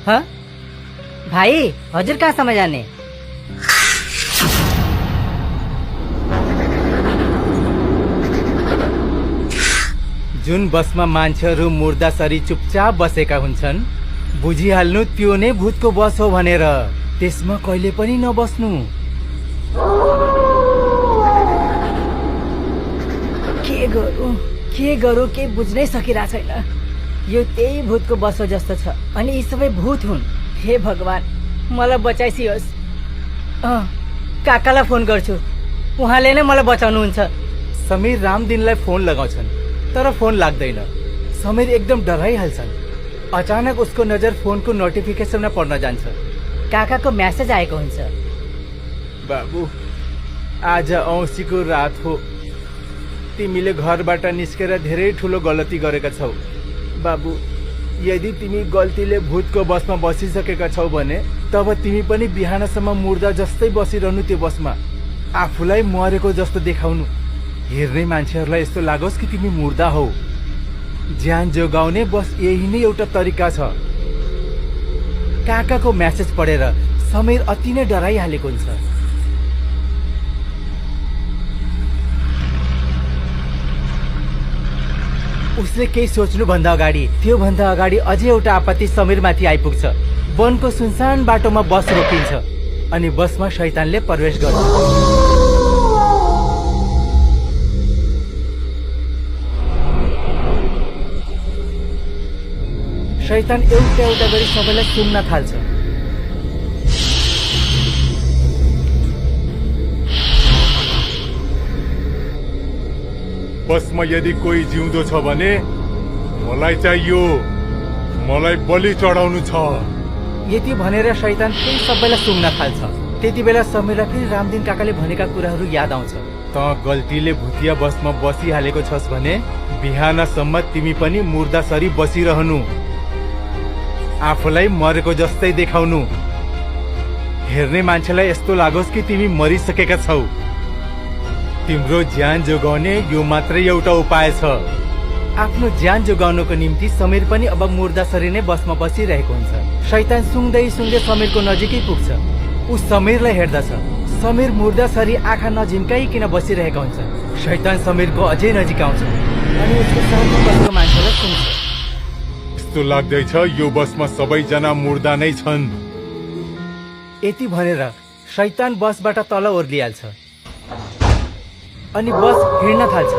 हाँ भाइ हजुर कहाँसम्म जाने? जुन बसमा मान्छेहरू मुर्दासरी चुपचाप बसेका हुन्छन्, बुझिहाल्नु त्यो नै भूतको बस हो भनेर। त्यसमा कहिले पनि नबस्नु। के गरौँ के बुझ्नै सकिरहेको छैन। यो त्यही भूतको बस हो जस्तो छ अनि यी सबै भूत हुन्। हे भगवान मलाई बचाइसियोस्। काकालाई फोन गर्छु, उहाँले नै मलाई बचाउनुहुन्छ। समीर रामदिनलाई फोन लगाउँछन् तर फोन लाग्दैन। समीर एकदम डराइहाल्छन्। अचानक उसको नजर फोनको नोटिफिकेसनमा पर्न जान्छ। काकाको मेसेज आएको हुन्छ। बाबु, आज औँसीको रात हो। तिमीले घरबाट निस्केर धेरै ठुलो गलती गरेका छौ। बाबु, यदि तिमी गल्तीले भूतको बसमा बसिसकेका छौ भने तब तिमी पनि बिहानसम्म मुर्दा जस्तै बसिरहनु त्यो बसमा। आफूलाई मरेको जस्तो देखाउनु। हेर्ने मान्छेहरूलाई यस्तो लागोस् कि तिमी मुर्दा हौ। ज्यान जोगाउने बस यही नै एउटा तरिका छ। काकाको मेसेज पढेर समीर अति नै डराइहालेको हुन्छ। उसले केही सोच्नुभन्दा अगाडि त्योभन्दा अगाडि अझै एउटा आपत्ति समीरमाथि आइपुग्छ। वनको सुनसान बाटोमा बस रोकिन्छ अनि बसमा शैतानले प्रवेश गर्छ। शैतान एउटा एउटा गरी सबैलाई सुन्न थाल्छ। बसमा यदि कोही जिउँदो छ भने मलाई चाहियो, मलाई बलि चढाउनु छ। यति भनेर शैतान फेरि सबैलाई सुन्न थाल्छ। त्यति बेला समीरलाई फेरि रामदिन काकाले भनेका कुराहरू याद आउँछ। त गल्तीले भुतिया बसमा बसिहालेको छस् भने बिहानसम्म तिमी पनि मुर्दासरी बसिरहनु। आफूलाई मरेको जस्तै देखाउनु। हेर्ने मान्छेलाई यस्तो लागोस् कि तिमी मरिसकेका छौ। तिम्रो ज्यान जोगाउने यो मात्रै एउटा उपाय छ। आफ्नो ज्यान जोगाउनको निम्ति समीर पनि अब मुर्दासरी नै बसमा बसिरहेको हुन्छ। शैतान सुँग्दै सुँग्दै समीरको नजिकै पुग्छ। ऊ समीरलाई हेर्दछ। समीर मुर्दासरी आँखा नझिम्काइकन बसिरहेको हुन्छ। शैतान समीरको अझै नजिक आउँछ अनि उसको साथमा बसेको मान्छेलाई सुन्छ। यस्तो लाग्दैछ यो बसमा सबैजना मुर्दा नै छन्। यति भनेर शैतान बसबाट तल ओर्लिहाल्छ अनि बस हिँड्न थाल्छ।